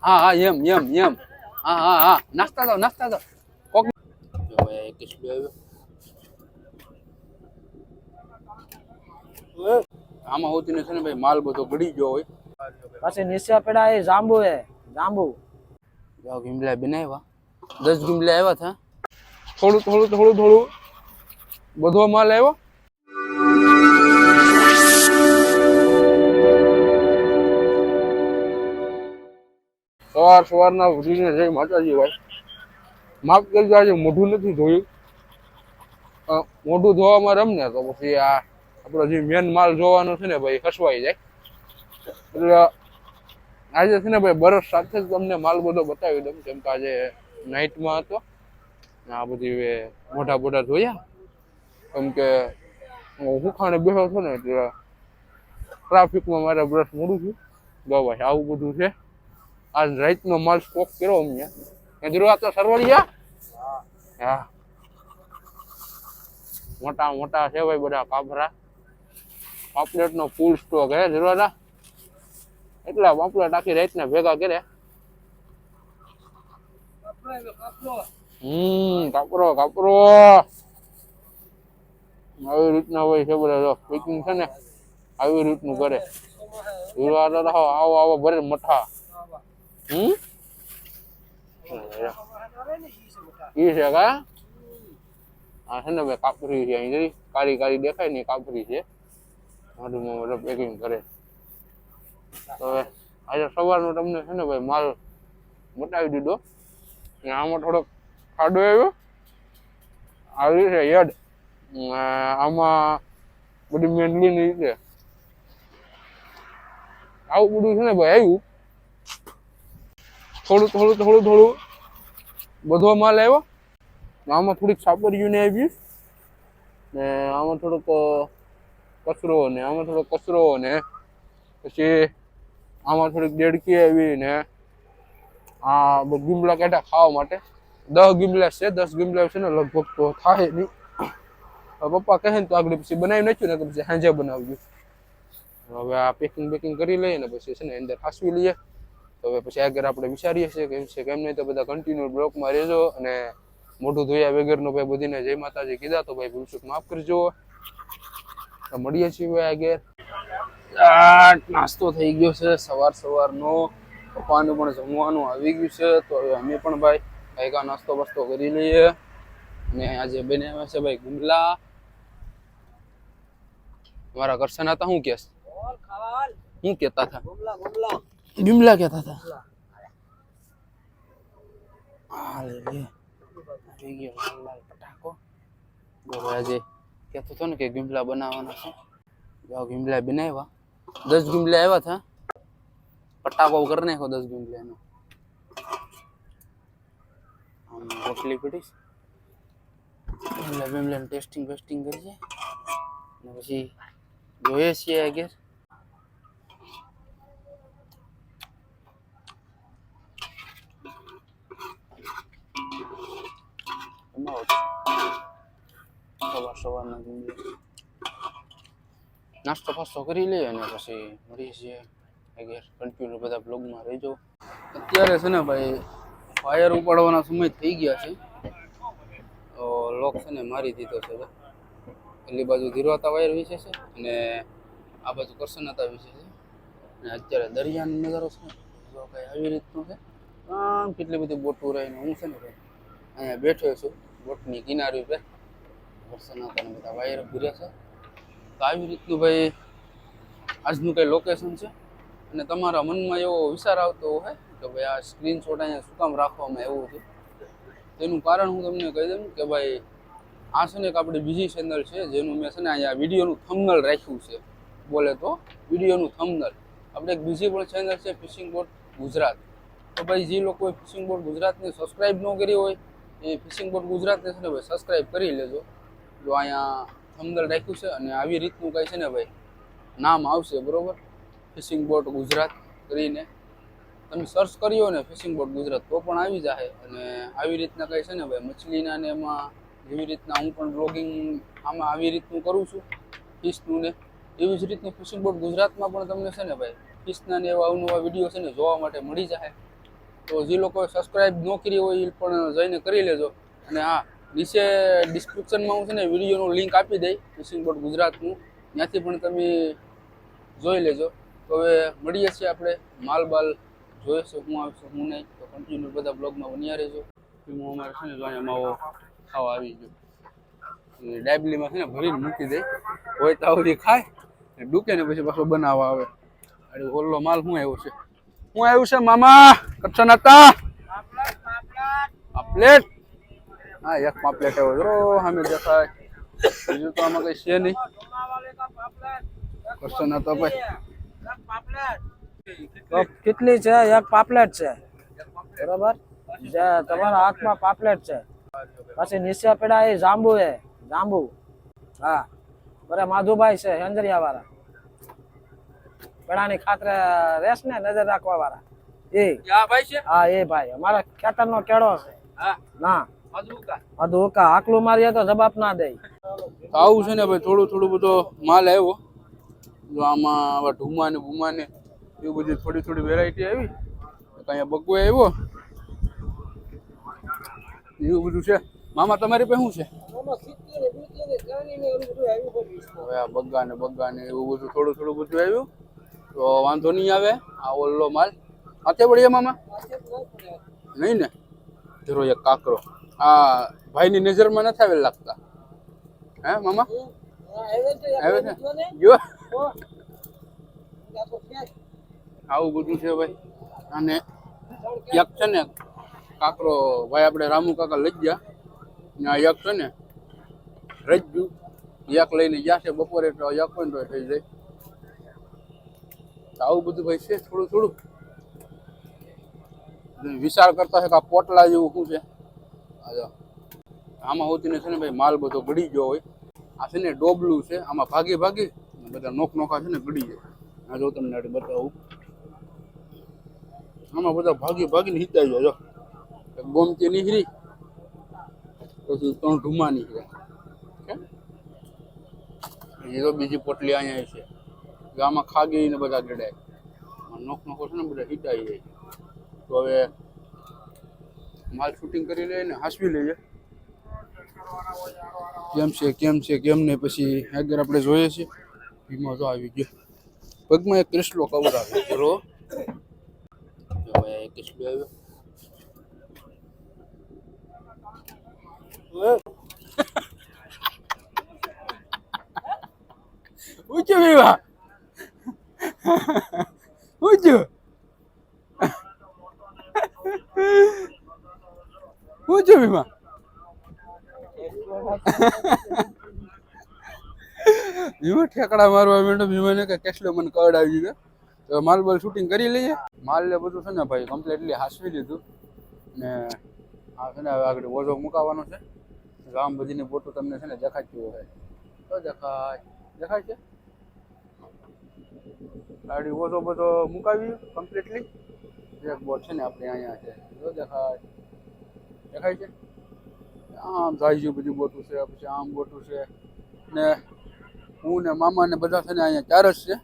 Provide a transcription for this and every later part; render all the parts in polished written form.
હા હા એમ હા હા હા નાસ્તા દો કોક જો ભાઈ એક કિસ્સો આવ્યો આમાં હોતી ને છે ને ભાઈ માલ બધો ગળી ગયો હોય પછી નીચે પડ્યા એ જાંબુ હે જાંબુ જાવ ગીમલા બનાવ્યા 10 ગીમલા આવ્યા હતા થોડું બધો માલ આવ્યો સવારના ઉઠીને જય માતાજી ભાઈ માફ કરજો આજે મોઢું નથી ધોયું મોઢું ધોવામાં રમને તો પછી આ આપણો જે મેન માલ જોવાનો છે ને ભાઈ ખસવાઈ જાય એટલે આજે છે ને ભાઈ બરફ સાથે જ તમને માલ બધો બતાવી દઉં કેમ કે આજે નાઇટમાં હતો આ બધી મોઢા ધોયા કેમ કે હું ખાણે બેઠો છો ને એટલે ટ્રાફિકમાં મારે બ્રશ મોડું છું ભાઈ આવું બધું છે આજ રાતનો માલ સ્ટોક કર્યો અમને જરૂર તો સરવળિયા હા મોટા છે ભાઈ બધા કાપરા પાપલેટનો ફૂલ સ્ટોક હે જરૂર એટલા પાપલેટ આખી રાતના ભેગા કર્યા કાપરો આવી રીતના હોય છે બધા પેકિંગ છે ને આવી રીતનું કરે આવો ભરે મઠા ઈ છે કા આ છે ને ભાઈ કાપરી છે અહીં કાળી દેખાય ને કાપરી છે મોઢુંમાં બધા પેકિંગ કરે તો હવે આજે સવારનો તમને છે ને ભાઈ માલ બતાવી દીધો ને આમાં થોડોક ખાડો આવ્યો આવી છે યડ આમાં બધી મેન્ડલી ની રીતે આવું બધું છે ને ભાઈ આવ્યું થોડું બધો માલ આવ્યો આમાં થોડીક સાપરીઓને આવી ને આમાં થોડોક કચરો ને આમાં થોડોક કચરો ને પછી આમાં થોડીક દેડકી આવી ને આ ગીમલા કાઢ્યા ખાવા માટે 10 ગીમલા છે 10 ગીમલા છે ને લગભગ તો થાય નહીં પપ્પા કહે ને તો આગળ પછી બનાવી નાખ્યું ને તો પછી સાંજે બનાવ્યું હવે આ પેકિંગ કરી લઈએ ને પછી છે ને અંદર હાસવી લઈએ તો હવે પછી આગળ આપણે વિચારીએ છીએ કેમ છે કેમ નહીં તો બધા કન્ટિન્યુ બ્લોકમાં રહેજો અને મોઢું ધોયા વગરનો ભાઈ બધીને જય માતાજી કીધા તો ભાઈ ભૂલચૂક માફ કરજો મળીએ છીએ ભાઈ આગળ નાસ્તો થઈ ગયો છે સવારનો પપ્પાનું પણ જમવાનું આવી ગયું છે તો હવે અમે પણ ભાઈ કાંઈક નાસ્તો બસ્તો કરી લઈએ અને આજે બનાવ્યા છે ભાઈ ગુમલા મારા કરશન હતા શું કેસ શું કેતા હતા ગુમલા કહેતા હતા પટાકો આજે કહેતો હતો ને કે ગીમલા બનાવવાના છે જાઓ ગીમલા બનાવ્યા 10 ગીમલા આવ્યા હતા પટાકો કરી નાખો 10 ગીમલાનો રોટલી પડીશ ગીમલા ટેસ્ટિંગ કરીએ ને પછી જોઈએ છીએ આગળ સવારના નાસ્તો ફાસ્તો કરી લઈએ અને પછી મળીએ છીએ આગળ કન્ટિન્યુ બધા બ્લોગમાં રહેજો અત્યારે છે ને ભાઈ વાયર ઉપાડવાના સમય થઈ ગયા છે તો લોક છે ને મારી દીધો છે એટલી બાજુ ધીરવાતા વાયર વિશે છે અને આ બાજુ કરસનાતા વિશે છે અને અત્યારે દરિયાનો નજારો છે જો કંઈ આવી રીતનું છે આમ કેટલી બધી બોટો રહીને હું છે ને ભાઈ અહીંયા બેઠો છું બોટની કિનારી ઉપર કરસનાતાને બધા વાયર ભીરે છે તો આવી રીતનું ભાઈ આજનું કંઈ લોકેશન છે અને તમારા મનમાં એવો વિચાર આવતો હોય કે ભાઈ આ સ્ક્રીનશોટ અહીંયા શું કામ રાખવામાં આવ્યું છે તેનું કારણ હું તમને કહી દઉં કે ભાઈ આ છે ને એક આપણી બીજી ચેનલ છે જેનું મેં છે ને અહીંયા વિડીયોનું થંબનેલ રાખ્યું છે બોલે તો વિડીયોનું થંબનેલ આપણે એક બીજી પણ ચેનલ છે ફિશિંગ બોટ ગુજરાત તો ભાઈ જે લોકોએ ફિશિંગ બોટ ગુજરાતને સબસ્ક્રાઈબ ન કરી હોય એ ફિશિંગ બોટ ગુજરાતને છે ને ભાઈ સબસ્ક્રાઈબ કરી લેજો જો અહીંયા થંબનેલ રાખ્યું છે અને આવી રીતનું કંઈ છે ને ભાઈ નામ આવશે બરોબર ફિશિંગ બોટ ગુજરાત કરીને તમે સર્ચ કર્યો ને ફિશિંગ બોટ ગુજરાત તો પણ આવી જાય અને આવી રીતના કંઈ છે ને ભાઈ મછલીના ને એમાં જેવી રીતના હું પણ બ્લોગિંગ આમાં આવી રીતનું કરું છું ફિશનું ને એવી જ રીતનું ફિશિંગ બોટ ગુજરાતમાં પણ તમને છે ને ભાઈ ફિશના ને એવા અવનવા વિડીયો છે ને જોવા માટે મળી જાય તો જે લોકો સબસ્ક્રાઇબ ન કરી હોય એ પણ જઈને કરી લેજો. અને હા, નીચે ડિસ્ક્રિપ્શનમાં હું છે ને વિડીયોનું લિંક આપી દઈ ફિશિંગ બોટ ગુજરાતનું, ત્યાંથી પણ તમે જોઈ લેજો. તો હવે મળીએ છીએ આપણે, માલ બાલ જોઈશું હું આવશે હું નહીં, તો કન્ટિન્યુ બધા બ્લોગમાં બન્યા રહેજો. હું અમારે છે ને જો અહીંયા માવો ખાવા આવી ગયો, ડાયબલીમાં છે ને ભરીને મૂકી દે, હોય તો આવડી ખાય ડૂકે ને પછી પાછો બનાવવા આવે. અરે ઓલો માલ શું આવ્યો છે, શું આવ્યું છે મામા કચ્છા નાતા પાપલેટ? હા, એક પાપલેટ આવ્યો જો સામે દેખાય, બીજું તો આમાં કઈ છે નહીં. કચ્છા નાતા ભાઈ તો કેટલી છે? એક પાપલેટ છે, બરોબર? જે તમારા હાથમાં પાપલેટ છે, પછી નીચે પડ્યા એ જાંબુ છે, જાંબુ. હા, બરે માધુભાઈ છે હેંદરિયા વાળા, પેડાની ખાતરે રેસ ને નજર રાખવા વાળા એ. હા એ ભાઈ અમારા ખેતર નો કેળો છે. ના અધુકા આકલું મારીએ તો જવાબ ના દે. આવું છે ને ભાઈ, થોડું થોડું બધો માલ આવ્યો. જો આમાં આવા ઢુમા ને ભૂમા ને એવું બધી થોડી થોડી વેરાયટી આવી. અહીંયા બગવો આવ્યો, એવું બધું છે. મામા તમારી પાસે શું છે? હવે આ બગ્ગા ને એવું બધું થોડું થોડું બધું આવ્યું, તો વાંધો નહીં આવે. આ ઓલો માલ હાથે પડીએ મામા નહીં ને? જરો એક કાકરો આ ભાઈની નજરમાં નથી આવેલ લાગતા, હે મામા? આવે છે જો આવું બધું છે ભાઈ. અને એક છે ને કાકરો ભાઈ આપણે રામુ કાકા લઈ ગયા, ને એક છે ને રજ્જુ એક લઈને ગયા છે બપોરે, તો એક પણ તો થઈ જાય. આવું બધું ભાઈ છે થોડું થોડું. વિચાર કરતા છે કે આ પોટલા જેવું શું છે. આમાં હોતી છે ને ભાઈ માલ બધો ગળી ગયો હોય. આ છે ને ડોબલું છે, આમાં ભાગી ભાગી બધા નોખા છે ને ગળી જાય. આ જો તમને બતાવું, આમાં બધા ભાગી ભાગીને હિતાઈ જાય. જો ગોમતી નીકળી, પછી 3 ઢુમા નીકળ્યા. એ તો બીજી પોટલી અહીંયા છે, આમાં ખાગી ને બધા ગડાય, નોખો છે ને બધા હિતાઈ જાય. તો હવે માલ શૂટિંગ કરી લઈએ ને હાંસવી લઈએ કેમ છે કેમ નહીં. પછી આગળ આપણે જોઈએ છીએ. ભીમો તો આવી ગયો, પગમાં એક ક્રિસ્લો કવર આવે બરો. એક ક્રિસ્લો આવ્યો. ઊંચું વિવા ઊંચું ઊંચું વિમા ભીમો ઠેકડા મારવા માંડ્યો. ભીમાને કે કેટલો મને કડ આવી ગયો. તો માલ બાલ શૂટિંગ કરી લઈએ. માલ ને બધું છે ને ભાઈ કમ્પ્લીટલી હાંસવી લીધું ને આ છે ને હવે આગળ ઓઝો મુકાવાનો છે. આમ બધીની ફોટો તમને છે ને દેખાતી હોય તો દેખાય છે. ગાડી ઓઝો બધો મુકાવી કમ્પ્લીટલી. એક બોટ છે ને આપણે અહીંયા છે, જો દેખાય છે. આમ જાય છે બધી બોટું છે, પછી આમ બોટું છે ને હું ને મામા ને બધા છે ને અહીંયા 4 જ છે.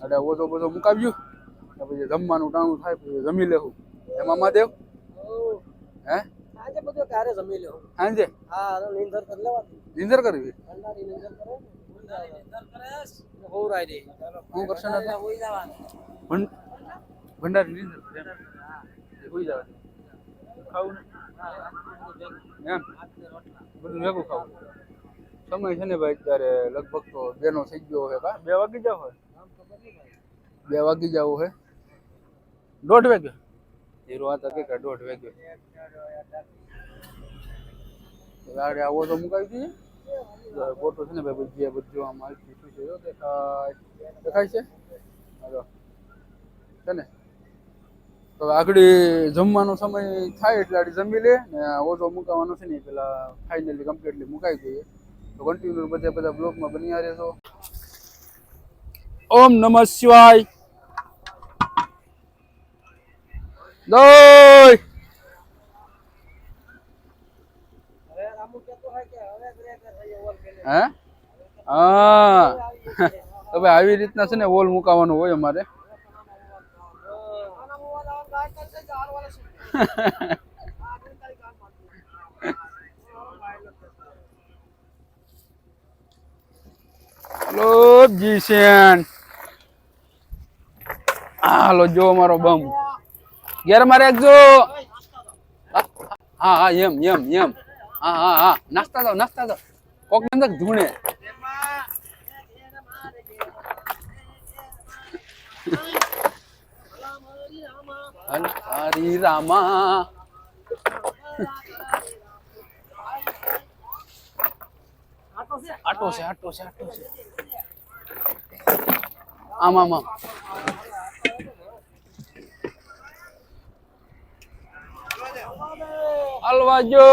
એટલે ઓઝો બધો મુકાવ્યું ને પછી જમવાનું ટાણું થાય, પછી જમી લેવું. એમાં મહાદેવ હે આજે બધું ક્યારે જમી લેવું સાંજે? હા, નીંદર કરી લેવાની. નીંદર કરવી? ઠંડાની નીંદર કરે, હોરાઈ દે. હું કરશે ને હોઈ જવાનું. ભંડારી નીંદર હોઈ જવાનું. ખાવું ને એમ બધું ભેગું ખાવું. સમય છે ને ભાઈ અત્યારે લગભગ તો 2 નો થઈ ગયો હોય. કા 2 વાગી જાવ હોય? 2 વાગી જાવ હોય, 1:30 વાગે. હીરો હતા કે 1:30 વાગે. ગાડી આવો તો મુકાવી દઈએ. ફોટો છે ને ભાઈ બધી બધું આમ હાલતી શું છે દેખાય છે. હાલો છે ને. તો આગળ જમવાનો સમય થાય એટલે આગળ જમી લે ને ઓછો મુકાવાનો છે ને પેલા ફાઇનલી કમ્પ્લીટલી મુકાઈ દઈએ. તો કન્ટિન્યુ બધા બ્લોગમાં બન્યા રહેજો. ઓમ નમઃ શિવાય. જય હે હા. હવે આવી રીતના છે ને વોલ મુકાવાનું હોય અમારે. હલો જીસેન, હાલો જો મારો બમ ઘેર મારે એકજો. હા હા એમ એમ એમ હા હા હા નાસ્તા દો કોક ને અંદર ધૂણે. હરી રામા આટો છે આમ આમ આમ હલવાજો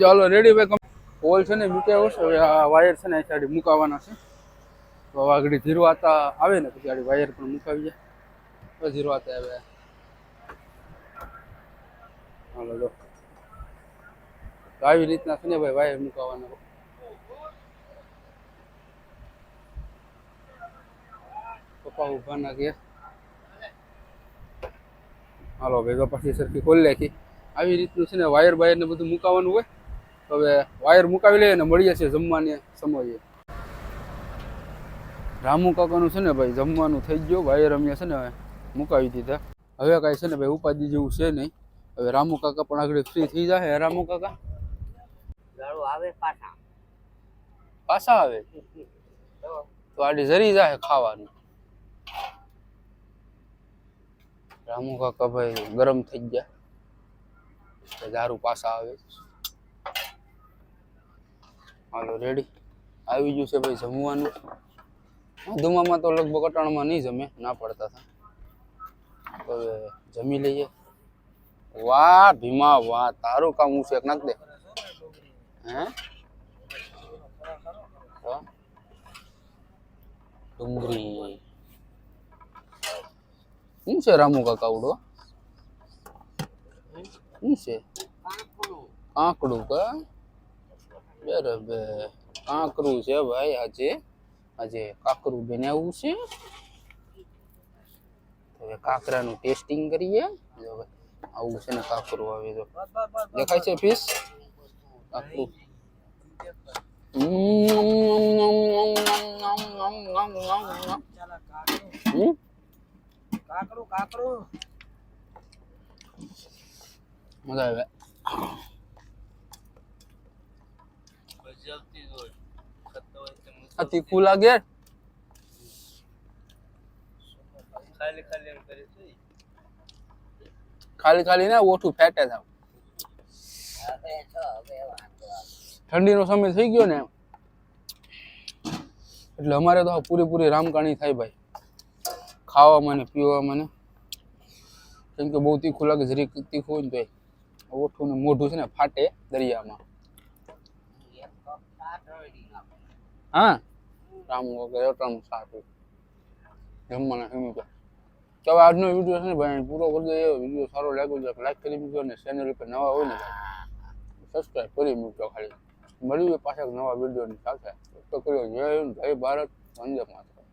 હાલો રેડી ભાઈ. પોલ છે ને મૂકે આવશે. હવે આ વાયર છે ને આ સાઈડ મુકાવાના છે. તો હવે આગળ ધીરવાતા આવે ને પછી આડી વાયર પણ મુકાવી જાય તો ધીરવાતા આવે. હાલો જો તો આવી રીતના છે ને ભાઈ વાયર મુકાવાના. પપ્પા ઉભા ના ગયા. હાલો ભાઈ તો પછી સરખી ખોલી નાખી. આવી રીતનું છે ને વાયર બાયર ને બધું મુકાવાનું હોય. તો હવે વાયર મુકાવી લઈએ ને મળીએ છીએ જમવાની સમયે. રામુ કાકાનું છે ને ભાઈ જમવાનું થઈ ગયું. વાયર અમે છે ને મુકાવી દીધા. હવે કાંઈ છે ને ભાઈ ઉપાધિ જેવું છે નહીં. હવે રામુ કાકા પણ આગળ ફ્રી થઈ જાય. રામુ કાકા આવે પાછા આવે તો આડી જરી જાય ખાવાનું. રામુ કાકા ભાઈ ગરમ થઈ ગયા. દારૂ પાછા આવે. હાલો રેડી આવી ગયું છે ભાઈ જમવાનું. ધુમામાં તો લગભગ અટાણમાં નહીં જમે, ના પડતા હતા. તો હવે જમી લઈએ. વાહ ભીમા વાહ, તારું કામ હું શેક નાખ દે. હે ડુંગળી શું છે રામુ કાકા ઉડો? શું છે? કાંકડું કા? બરાબર કાંકરું છે ભાઈ. આજે કાંકરું બનાવવું છે. હવે કાંકરાનું ટેસ્ટિંગ કરીએ. જો ભાઈ આવું છે ને કાંકરું આવે તો દેખાય છે પીસ કાંકરું. મજા આવે. આ તીખું લાગે. ખાલી ના ઓઠું ફેટે થાવ. ઠંડીનો સમય થઈ ગયો ને એટલે અમારે તો પૂરેપૂરી રામકાણી થાય ભાઈ ખાવામાં ને પીવામાં ને. કેમ કે બહુ તીખું લાગે. જરીક તીખું હોય ને તો ઓઠું ને મોઢું છે ને ફાટે દરિયામાં. હા રામુ વગર અટાણું સારું જમવાના સમય. તો હવે આજનો વિડીયો છે ને ભાઈ પૂરો કરી દઈએ. વિડીયો સારો લાગ્યો છે લાઈક કરી મૂકજો. અને ચેનલ ઉપર નવા હોય ને ભાઈ સબસ્ક્રાઈબ કરી મૂકજો. ખાલી મળીએ પાછા નવા વિડીયોની સાથે. તો કર્યો જય હિન્દ, જય ભારત, વંદે માતરમ.